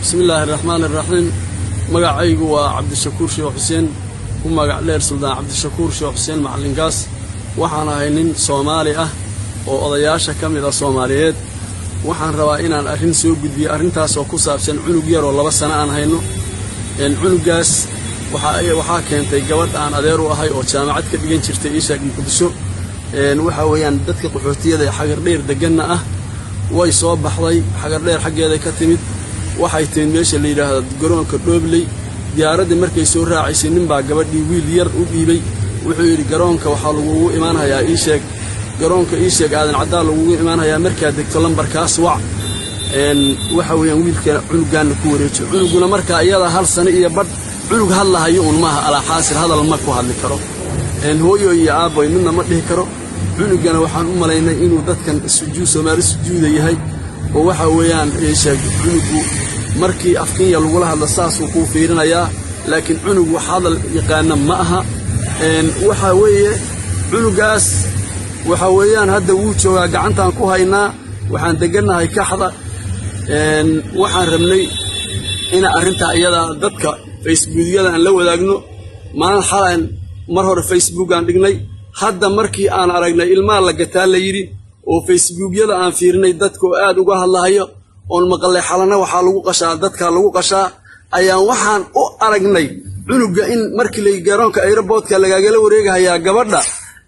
بسم الله الرحمن الرحيم. مقعيق وعبد الشكور شيخ حسين ومقع لير سلطان عبد الشكور شيخ حسين معلن قاس وحنا هينين صومالي وأضياشة كاملة صوماليات وحن روائنا الأرين سوق بي أرين تاسو كوسابسن عنق ير والله بس أنا هينو إن عنق قاس وحا كنتي جواد عن أديرو هاي أو جامعة كدجين شرتي إيشك مقدسو إن وحويان دتك قحوتية ذي حجر لير دجنا ويصاب بحضي حجر لير حق هذا كتمد waxay teen meesha la yiraahdo garoonka Dhobley diyaaradda markay soo raacisay nin baa gabadhii wiil yar u dhiibay wuxuu yiri garoonka waxa lagu imaanayaa ii sheeg garoonka ii sheeg aadan cadaa lagu imaanayaa markaa degto lambarkaas wac waxa weeyaan wiilka cunugan ku wareejiyo cunuguna markaa iyada hal sano iyo bad cunug hadlahayo maaha ala xaasir hadal ma ku hadli karo hooyo iyo aabay midna ma dhihi karo cunugana waxaan u maleynay inuu dadkan Soomaali sujuuda yahay oo waxa weeyaan ii sheeg cunugu markii afkiya lagu hadla saasuu ku fiirinayaa laakiin cunug wax hadal yaqaan ma aha waxa weeye cunugaas waxa weeyaan hadda wuu joogaa gacantaan ku haynaa waxaan deganahay kaxda waxaan rabnay in arinta iyada dadka Facebook-yada aan la wadaagno maan xalan mar hore Facebook aan dhignay hadda markii aan aragnay ilmaha la gataa la yiri oo Facebook-yada aan fiirnay dadku aad uga hadlahayo oo maqalay xalana waxa lagu qashaa dadka lagu qashaa ayaan waxaan u aragnay cunuga in markii la garoonka airport-ka lagaga wareegayaa gabadha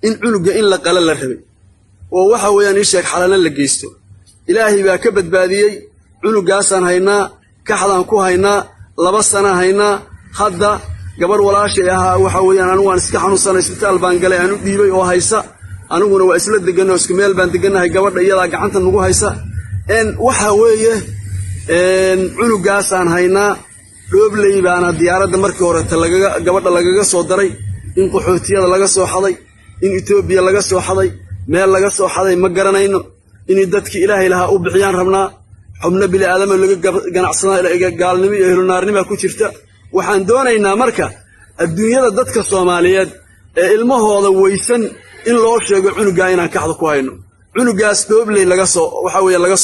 in cunuga in la qala la rabay oo waxa weeyaan ii sheeg xalana la geysto ilaahay baa ka badbaadiyay cunugaasaan haynaa kaxdaan ku haynaa 2 sano haynaa hadda gabar walaashay ahaa waxa weeyaan anigu waan iska xanuunsanay isbitaal baan galay aan u dhiibay oo haysa aniguna waa isla deganoo isku meel baan deganahay gabadha iyada gacanta nagu haysa waxa weeye cunugaas aan haynaa Dhobley baana diyaaradda markii hore gabadha lagaga soo daray in qaxootiyada laga soo xaday in Itoobiya laga soo xaday meel laga soo xaday ma garanayno in dadkii Ilaahay laha u bixiyaan rabnaa xubna bili aadama laga ganacsanaa gaalnimo iyo hilnaarnimo ku jirta waxaan doonaynaa marka adduunyada dadka Soomaaliyeed ee ilmahooda weysan in loo sheego cunuga inaan kaxda ku hayno cunugaas Dhobley laga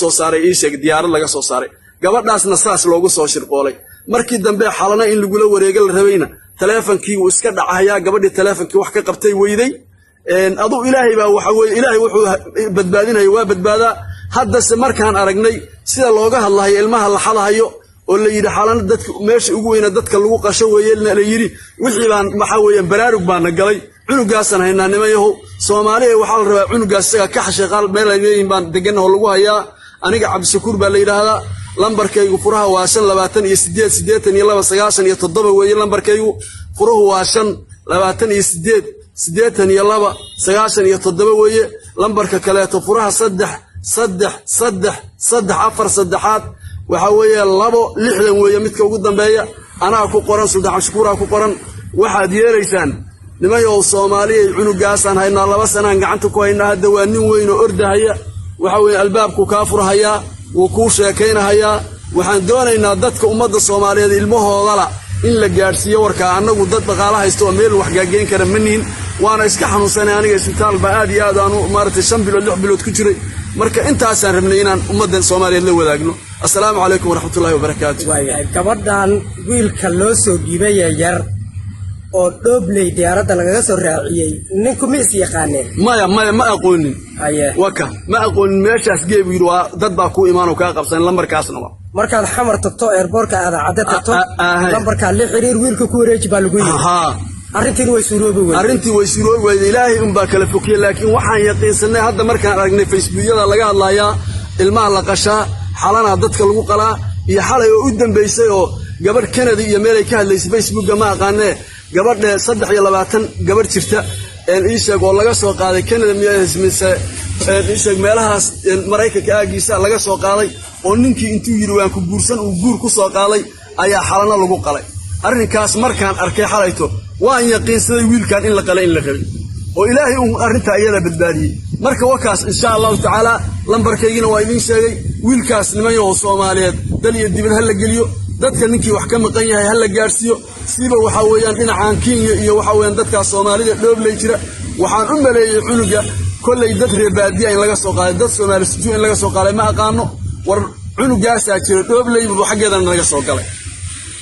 soo saaray ii sheeg diyaarad laga soo saaray gabadhaasna saas loogu soo shirqoolay markii dambe xalana in lagu la wareego la rabayna taleefankii uu iska dhacayaa gabadhii taleefankii wax ka qabtay weyday adu Ilaahay baa waxa weey Ilaahay wuxuu badbaadinayo waa badbaadaa hadda se markaan aragnay sida looga hadlayo ilmaha la xalahayo oo la yiri xalana dadka meesha ugu weyn dadka lagu qasho weeyelna la yiri wixii baan waxa weeyaan baraarug baan galay cunugaasan haynaa nimayahow Soomaaliya waxa la rabaa cunugaas isaga ka xashaqal meel ay leeyihiin baan degan oo lagu hayaa aniga Cabdi Shakuur baa la yiraahdaa lambarkaygu furaha waa 5288297 weeye lambarkaygu furuhu waa 5288297 weeye lambarka kale to furaha 33343 waxa weeye 260 weeye midka ugu dambeeya anaa ku qoran Sultaan Shakuur ku qoran waxaad yeelaysaan nimayow Soomaaliya cunugaasaan haynaa 2 sano gacanta ku haynaa hadda waa nin weyn oo ordahaya waxa weeye albaabku ka furahaya oo ku sheekaynaaya waxaan doonaynaa dadka ummadda Soomaaliyeed ilmahooda in la gaarsiiyo warka anagu dad dhaqaalaha haysto meel wax gaageen kara maniin waana iska xanuunsanay aniga isbitaal baa aad iyo aad aanu maartay 5 bilood 6 bilood ku jiray marka intaasaan rabnay inaan ummadda Soomaaliyeed la wadaagno assalaamu calaykum waraxmatullaahi wabarakaatuh gabadhan wiilka loo soo dhiibay yar oo Dhobley diyaaradda lagaga soo raaciyay ninku ma is yaqaaneen ma aqoonin waka ma aqoonin meeshaas geeb yiri waa dad baa ku iimaan oo ka qabsan lambarkaasna markaad xamar tagto airport-ka aad cadda tagto lambarka la xiriir wiilka ku wareeji baa lagu yiri arrintii way suuroobi weyday Ilaahay baa kala fokiye laakiin waxaan yaqiinsanay hadda markaan aragnay Facebook-yada laga hadlayaa ilmaha la qashaa xalana dadka lagu qalaa iyo xalay oo u dambeysay oo gabadh Canada iyo meel ay ka hadlaysay Facebook ma aqaanay gabadha 23 gabadh jirta ii sheeg oo laga soo qaaday Canada mise ii sheeg meelahaas Mareykanka aagiisa laga soo qaaday oo ninkii intuu yiri waan ku guursan uu guur ku soo qaaday ayaa xalana lagu qalay arrinkaas markaan arkay xalayto waan yaqiinsaday wiilkan in la qalay in la rabay oo Ilaahay uu arrinta iyada badbaadiyay marka wakaas insha Allah taala lambarkaygina waa idin sheegay wiilkaas nimayo Soomaaliyeed dal iyo dibad hal la geliyo dadka ninkii wax ka maqan yahay hal la gaarsiyo siiba waxa weeyaan dhinacaan Kenya iyo waxa weeyaan dadka Soomaalida Dhobley jira waxaan u maleeyay cunuga kollay dad reer baadiya in laga soo qaaday dad Soomaali sujuud in laga soo qaaday ma aqaano war cunugaasaa jira dhoobley buu xaggeedana naga soo galay